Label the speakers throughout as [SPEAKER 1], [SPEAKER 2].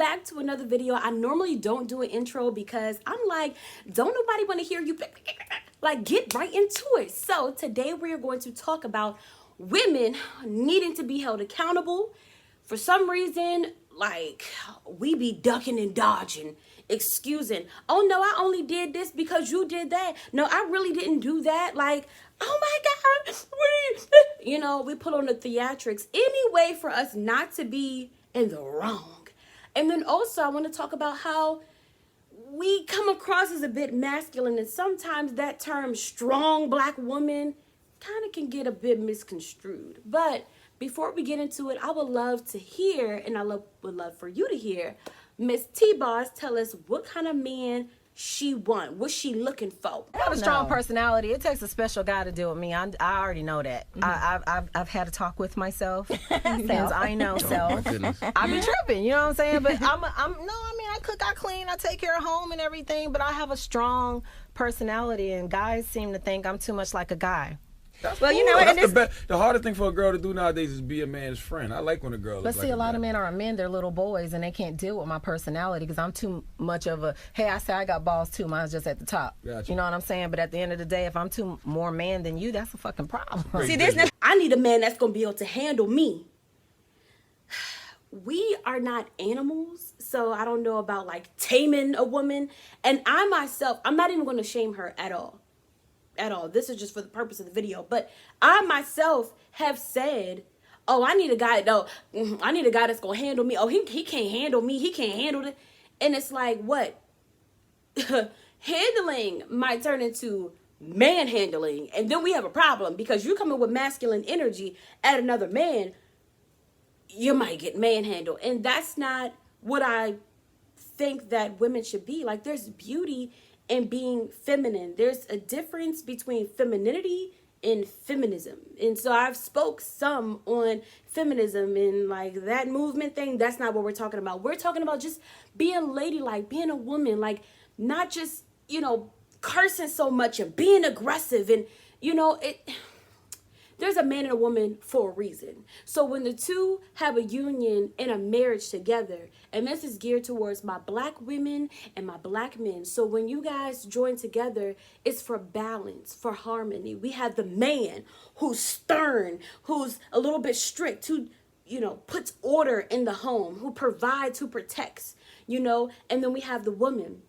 [SPEAKER 1] back to another video. I normally don't do an intro because I'm like, don't nobody want to hear you like get right into it. So today we are going to talk about women needing to be held accountable. For some reason, like, we be ducking and dodging, excusing. Oh no, I only did this because you did that. No, I really didn't do that. Like, oh my God, you know, we put on the theatrics any way for us not to be in the wrong. And then also I want to talk about how we come across as a bit masculine, and sometimes that term strong black woman kind of can get a bit misconstrued. But before we get into it, I would love to hear, and would love for you to hear, Miss T-Boss tell us what kind of man she want. What's she looking for?
[SPEAKER 2] I have a strong personality. It takes a special guy to deal with me. I already know that. I've had a talk with myself since I know self. I be tripping, you know what I'm saying? But I cook, I clean, I take care of home and everything. But I have a strong personality, and guys seem to think I'm too much like a guy.
[SPEAKER 3] That's well, cool. You know, that's the hardest thing for a girl to do nowadays is be a man's friend. I like when a girl.
[SPEAKER 2] But see, a lot of men aren't men; they're little boys, and they can't deal with my personality because I'm too much of a. Hey, I say I got balls too. Mine's just at the top. Gotcha. You know what I'm saying? But at the end of the day, if I'm too more man than you, that's a fucking problem.
[SPEAKER 1] See, I need a man that's gonna be able to handle me. We are not animals, so I don't know about like taming a woman. And I myself, I'm not even gonna shame her at all. This is just for the purpose of the video. But I myself have said, oh, I need a guy that's gonna handle me. Oh, he can't handle me. He can't handle it. And it's like, what? Handling might turn into manhandling. And then we have a problem because you're coming with masculine energy at another man. You might get manhandled. And that's not what I think that women should be. Like, there's beauty and being feminine. There's a difference between femininity and feminism. And so I've spoke some on feminism and like that movement thing. That's not what we're talking about. We're talking about just being ladylike, being a woman, like not just, you know, cursing so much and being aggressive. And, you know, there's a man and a woman for a reason. So when the two have a union and a marriage together, and this is geared towards my black women and my black men. So when you guys join together, it's for balance, for harmony. We have the man who's stern, who's a little bit strict, who, you know, puts order in the home, who provides, who protects, you know, and then we have the woman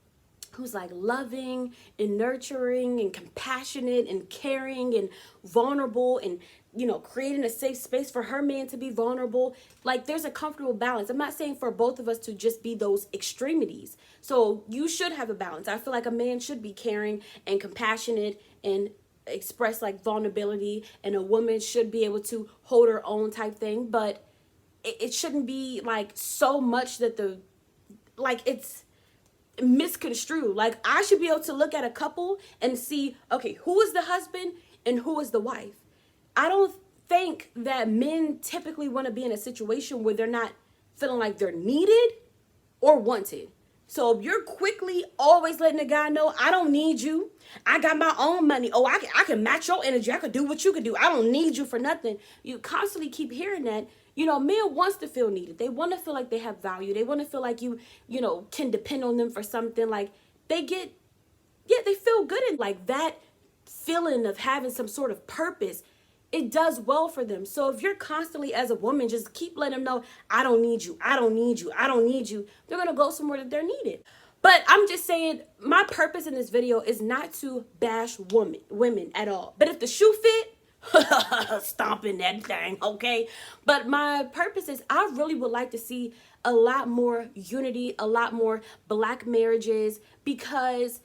[SPEAKER 1] who's like loving and nurturing and compassionate and caring and vulnerable and, you know, creating a safe space for her man to be vulnerable. Like, there's a comfortable balance. I'm not saying for both of us to just be those extremities. So you should have a balance. I feel like a man should be caring and compassionate and express like vulnerability, and a woman should be able to hold her own type thing. But it shouldn't be like so much that it's misconstrued. Like, I should be able to look at a couple and see, okay, who is the husband and who is the wife. I don't think that men typically want to be in a situation where they're not feeling like they're needed or wanted. So if you're quickly always letting a guy know, I don't need you, I got my own money, oh, I can match your energy, I can do what you can do, I don't need you for nothing, you constantly keep hearing that. You know, men wants to feel needed. They want to feel like they have value. They want to feel like you know, can depend on them for something. Like, they feel good. And like that feeling of having some sort of purpose, it does well for them. So if you're constantly as a woman, just keep letting them know, I don't need you, I don't need you, I don't need you, they're going to go somewhere that they're needed. But I'm just saying, my purpose in this video is not to bash women at all. But if the shoe fit, stomping that thing, okay? But my purpose is, I really would like to see a lot more unity, a lot more black marriages, because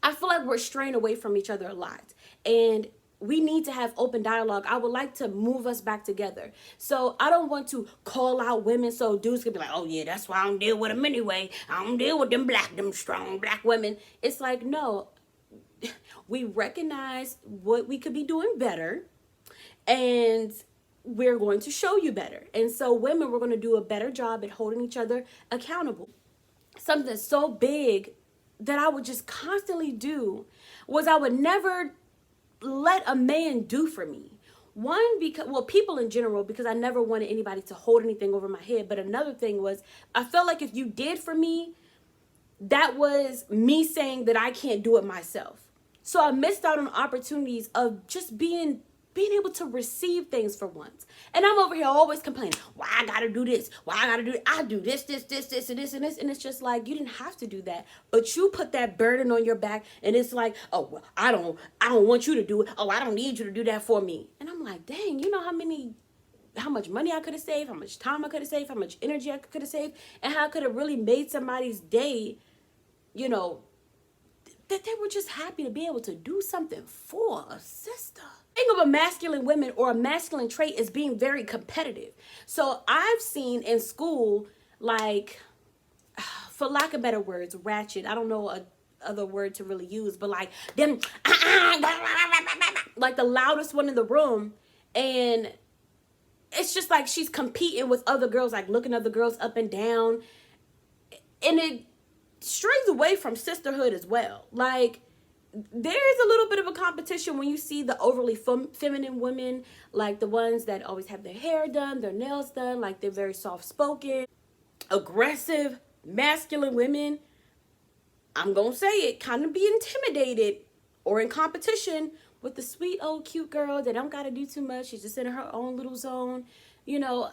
[SPEAKER 1] I feel like we're straying away from each other a lot, and we need to have open dialogue. I would like to move us back together. So I don't want to call out women so dudes can be like, oh yeah, that's why I don't deal with them anyway. I don't deal with them strong black women. It's like, no, we recognize what we could be doing better, and we're going to show you better. And so women, we're going to do a better job at holding each other accountable. Something so big that I would just constantly do was I would never let a man do for me One, because, well, people in general, because I never wanted anybody to hold anything over my head. But another thing was, I felt like if you did for me, that was me saying that I can't do it myself. So I missed out on opportunities of just being able to receive things for once. And I'm over here always complaining, why I gotta do this, why I gotta do it. I do this, and this, and this. And it's just like, you didn't have to do that. But you put that burden on your back, and it's like, oh, well, I don't want you to do it. Oh, I don't need you to do that for me. And I'm like, dang, you know how much money I could have saved, how much time I could have saved, how much energy I could have saved, and how I could have really made somebody's day, you know, that they were just happy to be able to do something for a sister. Think of a masculine woman or a masculine trait as being very competitive. So I've seen in school, like, for lack of better words, ratchet. I don't know a other word to really use, but like them, like the loudest one in the room. And it's just like she's competing with other girls, like looking other girls up and down. And it strays away from sisterhood as well. Like, there is a little bit of a competition when you see the overly feminine women, like the ones that always have their hair done, their nails done, like they're very soft-spoken, aggressive, masculine women. I'm gonna say it, kind of be intimidated or in competition with the sweet old cute girl that don't gotta do too much. She's just in her own little zone. You know,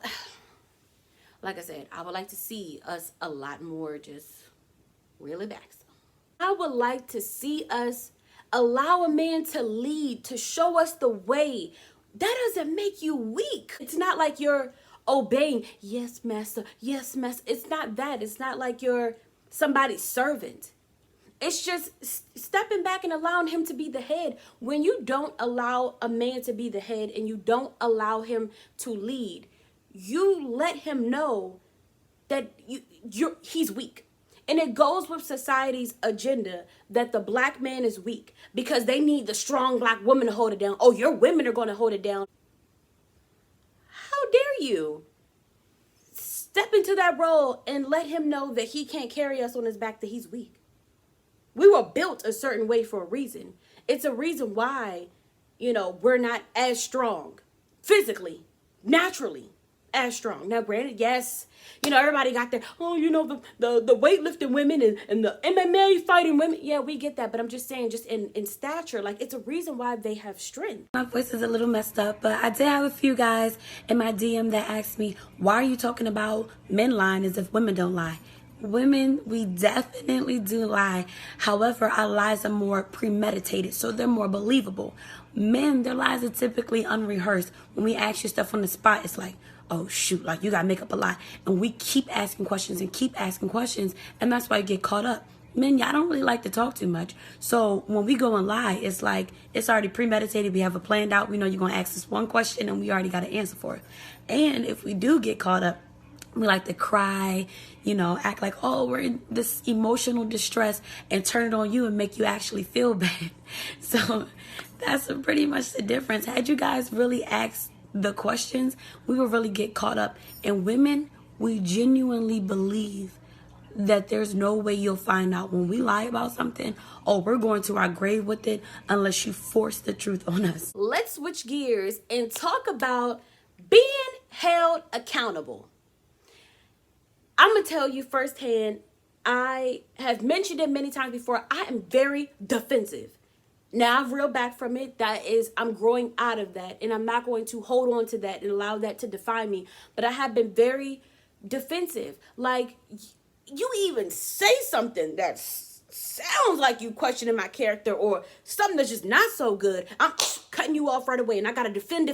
[SPEAKER 1] like I said, I would like to see us a lot more just really back. I would like to see us allow a man to lead, to show us the way. That doesn't make you weak. It's not like you're obeying. Yes, master. Yes, master. It's not that. It's not like you're somebody's servant. It's just stepping back and allowing him to be the head. When you don't allow a man to be the head and you don't allow him to lead, you let him know that he's weak. And it goes with society's agenda that the black man is weak because they need the strong black woman to hold it down. Oh, your women are going to hold it down. How dare you step into that role and let him know that he can't carry us on his back, that he's weak. We were built a certain way for a reason. It's a reason why, we're not as strong physically, naturally. As strong. Now, granted, yes, everybody got their, the weightlifting women and the MMA fighting women. Yeah, we get that. But I'm just saying, just in stature, like, it's a reason why they have strength.
[SPEAKER 4] My voice is a little messed up, but I did have a few guys in my DM that asked me, why are you talking about men lying as if women don't lie? Women, we definitely do lie. However, our lies are more premeditated, so they're more believable. Men, their lies are typically unrehearsed. When we ask you stuff on the spot, it's like, oh shoot, like you gotta make up a lie. And we keep asking questions, and that's why you get caught up. Men, y'all don't really like to talk too much. So when we go and lie, it's like it's already premeditated. We have it planned out. We know you're gonna ask us one question and we already got an answer for it. And if we do get caught up, we like to cry, act like, oh, we're in this emotional distress and turn it on you and make you actually feel bad. So that's pretty much the difference. Had you guys really asked the questions, we will really get caught up. And women, we genuinely believe that there's no way you'll find out when we lie about something, or we're going to our grave with it unless you force the truth on us.
[SPEAKER 1] Let's switch gears and talk about being held accountable. I'm going to tell you firsthand, I have mentioned it many times before, I am very defensive. Now I've reeled back from it. I'm growing out of that, and I'm not going to hold on to that and allow that to define me. But I have been very defensive. Like, you even say something that sounds like you questioning my character or something that's just not so good, I'm cutting you off right away, and I got to defend,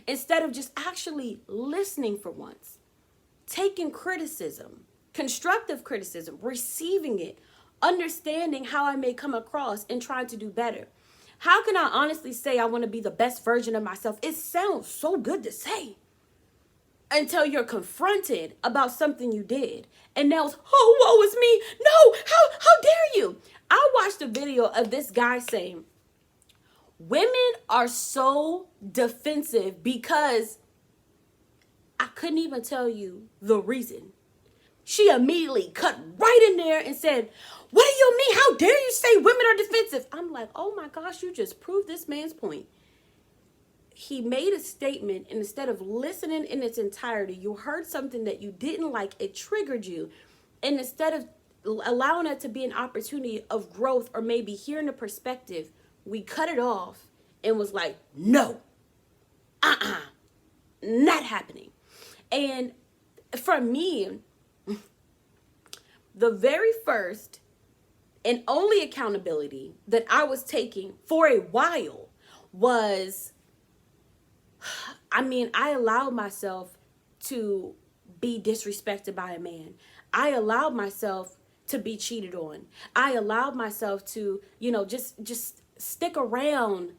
[SPEAKER 1] instead of just actually listening for once. Taking criticism, constructive criticism, receiving it, understanding how I may come across and trying to do better. How can I honestly say I want to be the best version of myself? It sounds so good to say until you're confronted about something you did. And now it's, oh, woe is me. No, how dare you? I watched a video of this guy saying, women are so defensive because I couldn't even tell you the reason. She immediately cut right in there and said, what do you mean? How dare you say women are defensive? I'm like, oh my gosh, you just proved this man's point. he made a statement, and instead of listening in its entirety, you heard something that you didn't like, it triggered you. And instead of allowing it to be an opportunity of growth or maybe hearing a perspective, we cut it off and was like, no, not happening. And for me, the very first and only accountability that I was taking for a while was, I allowed myself to be disrespected by a man. I allowed myself to be cheated on. I allowed myself to, just stick around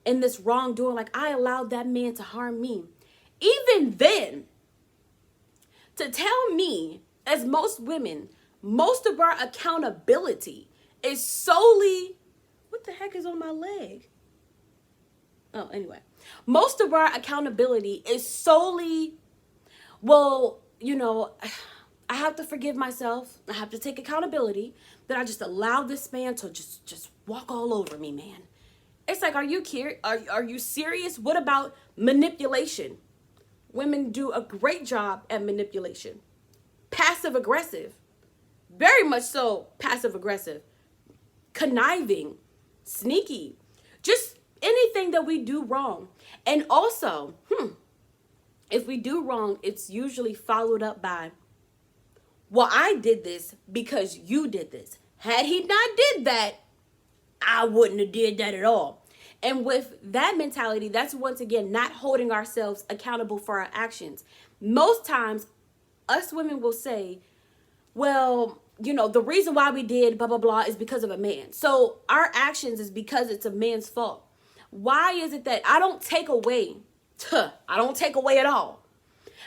[SPEAKER 1] in this wrongdoing. Like, I allowed that man to harm me. Even then, to tell me, as most women, most of our accountability is solely, what the heck is on my leg? Oh, anyway, most of our accountability is solely, well, I have to forgive myself. I have to take accountability that I just allowed this man to just walk all over me, man. It's like, are you serious? What about manipulation? Women do a great job at manipulation. Passive aggressive. Very much so passive aggressive. Conniving. Sneaky. Just anything that we do wrong. And also, if we do wrong, it's usually followed up by, well, I did this because you did this. Had he not did that, I wouldn't have did that at all. And with that mentality, that's once again not holding ourselves accountable for our actions. Most times, us women will say, well, the reason why we did blah, blah, blah is because of a man. So our actions is because it's a man's fault. Why is it that I don't take away at all?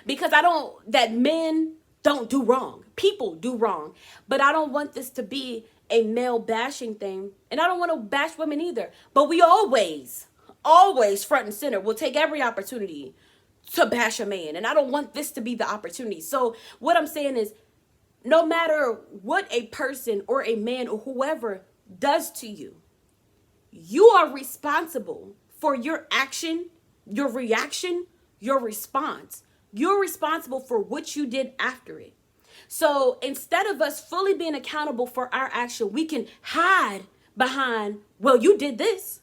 [SPEAKER 1] Because that men don't do wrong. People do wrong. But I don't want this to be a male bashing thing. And I don't want to bash women either. But we always front and center will take every opportunity to bash a man. And I don't want this to be the opportunity. So what I'm saying is, no matter what a person or a man or whoever does to you, you are responsible for your action, your reaction, your response. You're responsible for what you did after it. So instead of us fully being accountable for our action, we can hide behind, well, you did this.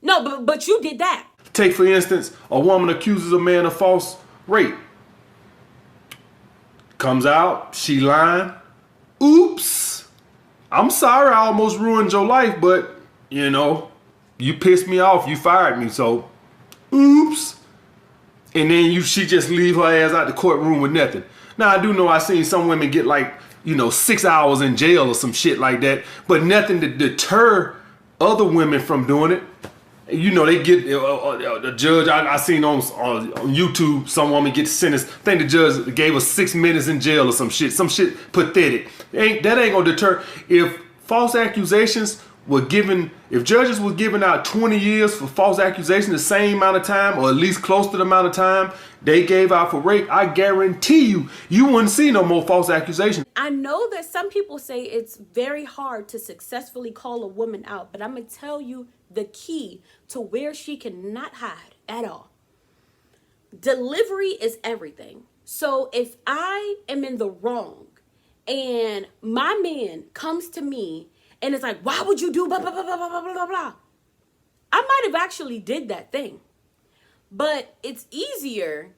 [SPEAKER 1] No, but you did that.
[SPEAKER 5] Take, for instance, a woman accuses a man of false rape. Comes out, she lying. Oops. I'm sorry I almost ruined your life, but, you pissed me off. You fired me, so oops. And then she just leave her ass out the courtroom with nothing. Now, I do know I seen some women get 6 hours in jail or some shit like that, but nothing to deter other women from doing it. They get the judge. I seen on YouTube some woman get sentenced. I think the judge gave her 6 minutes in jail or some shit pathetic. That ain't gonna deter. If false accusations were given, if judges were giving out 20 years for false accusation, the same amount of time, or at least close to the amount of time they gave out for rape, I guarantee you wouldn't see no more false accusations.
[SPEAKER 1] I know that some people say it's very hard to successfully call a woman out, but I'm going to tell you the key to where she cannot hide at all. Delivery is everything. So if I am in the wrong and my man comes to me and it's like, why would you do blah, blah, blah, blah, blah, blah, blah. I might have actually did that thing. But it's easier,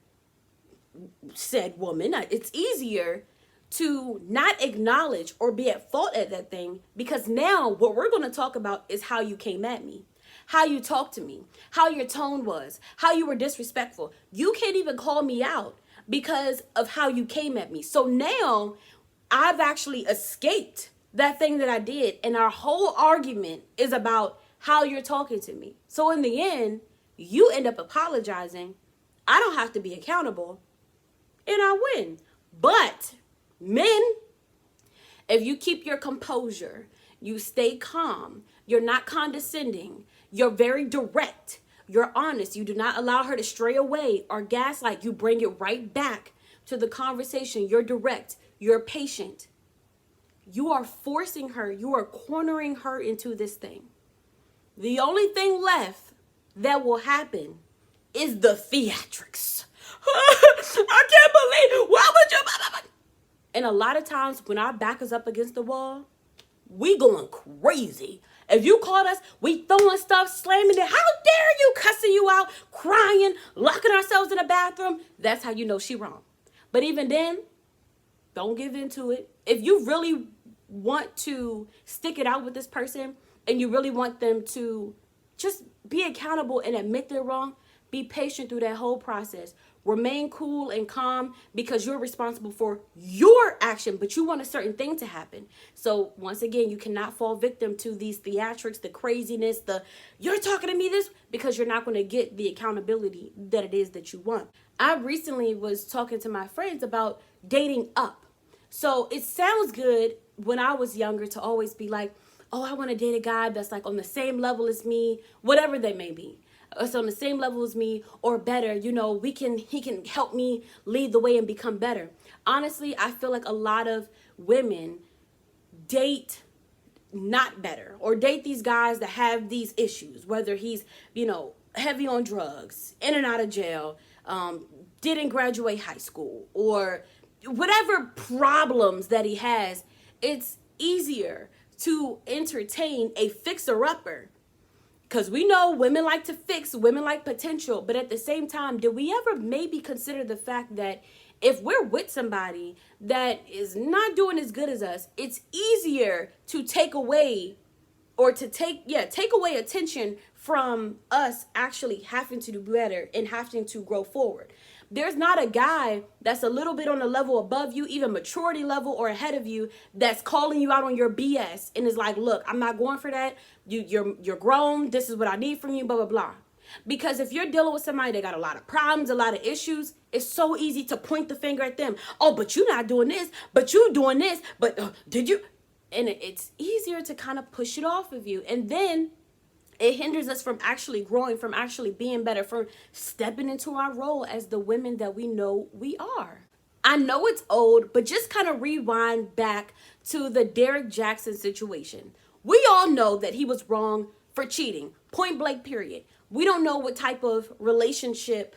[SPEAKER 1] said woman, it's easier to not acknowledge or be at fault at that thing, because now what we're going to talk about is how you came at me, how you talked to me, how your tone was, how you were disrespectful. You can't even call me out because of how you came at me. So now I've actually escaped that thing that I did, and our whole argument is about how you're talking to me. So in the end, you end up apologizing. I don't have to be accountable, and I win. But men, if you keep your composure, you stay calm, you're not condescending, you're very direct, you're honest, you do not allow her to stray away or gaslight, you bring it right back to the conversation, you're direct, you're patient. You are forcing her, you are cornering her into this thing. The only thing left that will happen is the theatrics. I can't believe, why would you? And a lot of times when our back is up against the wall, we going crazy. If you caught us, we throwing stuff, slamming it. How dare you, cussing you out, crying, locking ourselves in the bathroom. That's how you know she wrong. But even then, don't give into it. If you really want to stick it out with this person and you really want them to just be accountable and admit they're wrong, be patient through that whole process. Remain cool and calm because you're responsible for your action, but you want a certain thing to happen. So once again, you cannot fall victim to these theatrics, the craziness, you're talking to me this, because you're not going to get the accountability that it is that you want. I recently was talking to my friends about dating up. So it sounds good when I was younger to always be like, oh, I want to date a guy that's like on the same level as me, whatever they may be. It's on the same level as me or better, he can help me lead the way and become better. Honestly, I feel like a lot of women date not better or date these guys that have these issues, whether he's, heavy on drugs, in and out of jail, didn't graduate high school, or whatever problems that he has. It's easier to entertain a fixer-upper. Because we know women like to fix, women like potential. But at the same time, did we ever maybe consider the fact that if we're with somebody that is not doing as good as us, it's easier to take away attention from us actually having to do better and having to grow forward. There's not a guy that's a little bit on a level above you, even maturity level or ahead of you, that's calling you out on your BS and is like, look, I'm not going for that. You're grown. This is what I need from you, blah, blah, blah. Because if you're dealing with somebody that got a lot of problems, a lot of issues, it's so easy to point the finger at them. Oh, but you're not doing this, but you doing this, but did you? And it's easier to kind of push it off of you. And then it hinders us from actually growing, from actually being better, from stepping into our role as the women that we know we are. I know it's old, but just kind of rewind back to the Derek Jackson situation. We all know that he was wrong for cheating, point blank, period. We don't know what type of relationship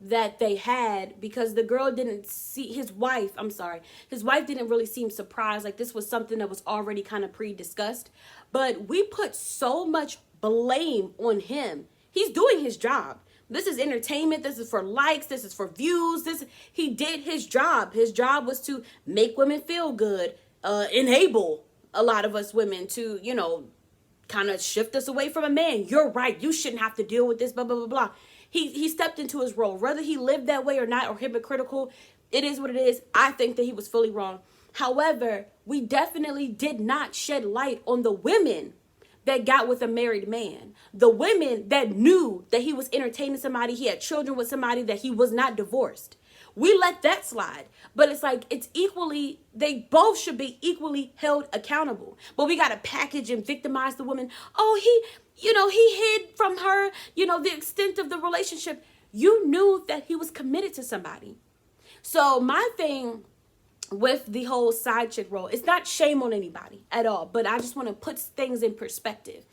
[SPEAKER 1] that they had because the girl didn't see his wife didn't really seem surprised. Like this was something that was already kind of pre-discussed, but we put so much blame on him. He's doing his job. This is entertainment. This is for likes. This is for views. He did his job. His job was to make women feel good, enable a lot of us women to, kind of shift us away from a man. You're right. You shouldn't have to deal with this, blah, blah, blah, blah. He stepped into his role. Whether he lived that way or not, or hypocritical, it is what it is. I think that he was fully wrong. However, we definitely did not shed light on the women that got with a married man. The women that knew that he was entertaining somebody, he had children with somebody, that he was not divorced. We let that slide. But it's like, they both should be equally held accountable. But we got to package and victimize the woman. Oh, he hid from her, the extent of the relationship. You knew that he was committed to somebody. So my thing with the whole side chick role, it's not shame on anybody at all, but I just want to put things in perspective.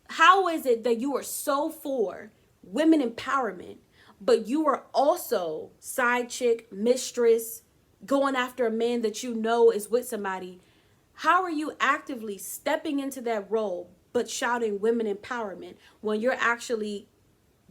[SPEAKER 1] How is it that you are so for women empowerment, but you are also side chick, mistress, going after a man that you know is with somebody? How are you actively stepping into that role but shouting women empowerment when you're actually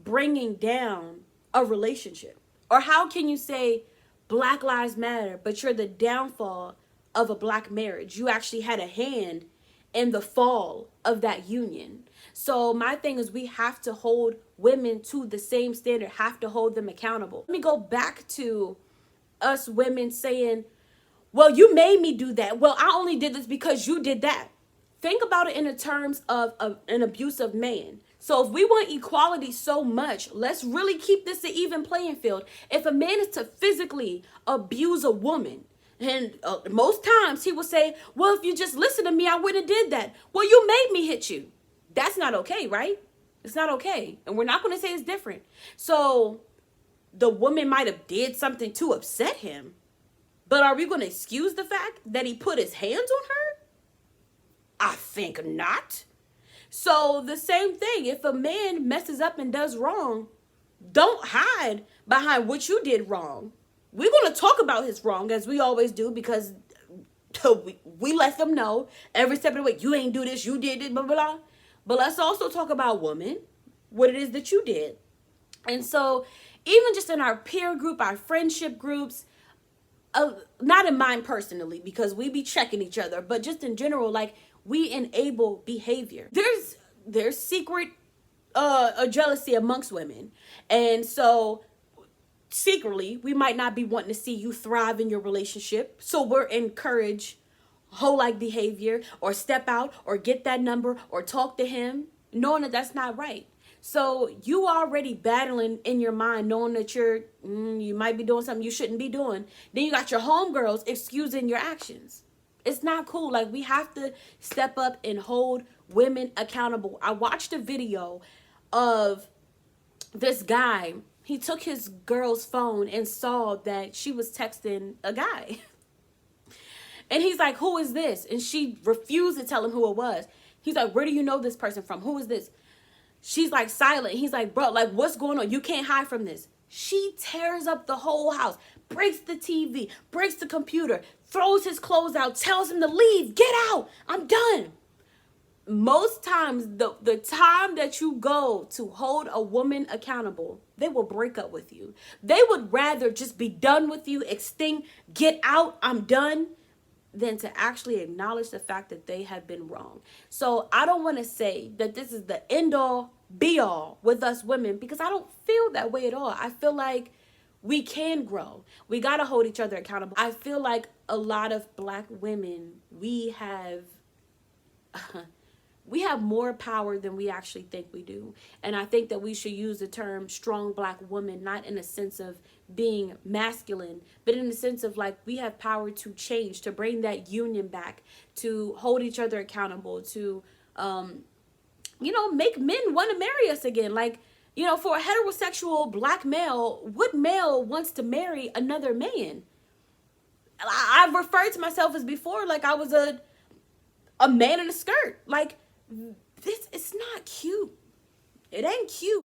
[SPEAKER 1] bringing down a relationship? Or how can you say Black Lives Matter, but you're the downfall of a black marriage? You actually had a hand in the fall of that union. So my thing is, we have to hold women to the same standard, have to hold them accountable. Let me go back to us women saying, well, you made me do that. Well, I only did this because you did that. Think about it in the terms of an abusive man. So if we want equality so much, let's really keep this an even playing field. If a man is to physically abuse a woman, and most times he will say, well, if you just listen to me, I wouldn't have did that. Well, you made me hit you. That's not okay, right? It's not okay. And we're not going to say it's different. So the woman might have did something to upset him, but are we going to excuse the fact that he put his hands on her? I think not. So the same thing, if a man messes up and does wrong, Don't hide behind what you did wrong. We're going to talk about his wrong, as we always do, because we let them know every step of the way, you ain't do this, you did it, blah, blah, blah. But let's also talk about, women, what it is that you did. And so even just in our peer group, our friendship groups, not in mine personally, because we be checking each other, but just in general, like, we enable behavior. There's secret jealousy amongst women. And so secretly, we might not be wanting to see you thrive in your relationship. So we're encourage hoe-like behavior, or step out, or get that number, or talk to him, knowing that that's not right. So you already battling in your mind, knowing that you might be doing something you shouldn't be doing. Then you got your homegirls excusing your actions. It's not cool. Like, we have to step up and hold women accountable. I watched a video of this guy. He took his girl's phone and saw that she was texting a guy. And he's like, who is this? And she refused to tell him who it was. He's like, where do you know this person from? Who is this? She's like silent. He's like, bro, like, what's going on? You can't hide from this. She tears up the whole house, breaks the TV, breaks the computer, throws his clothes out, tells him to leave, get out, I'm done. Most times, the time that you go to hold a woman accountable, they will break up with you. They would rather just be done with you, extinct, get out, I'm done, than to actually acknowledge the fact that they have been wrong. So I don't want to say that this is the end all be all with us women, because I don't feel that way at all. I feel like we can grow. We got to hold each other accountable. I feel like a lot of Black women, we have more power than we actually think we do. And I think that we should use the term strong Black woman, not in a sense of being masculine, but in the sense of, like, we have power to change, to bring that union back, to hold each other accountable, to, make men want to marry us again. Like, for a heterosexual Black male, what male wants to marry another man? I've referred to myself as before, like I was a man in a skirt. Like, it's not cute. It ain't cute.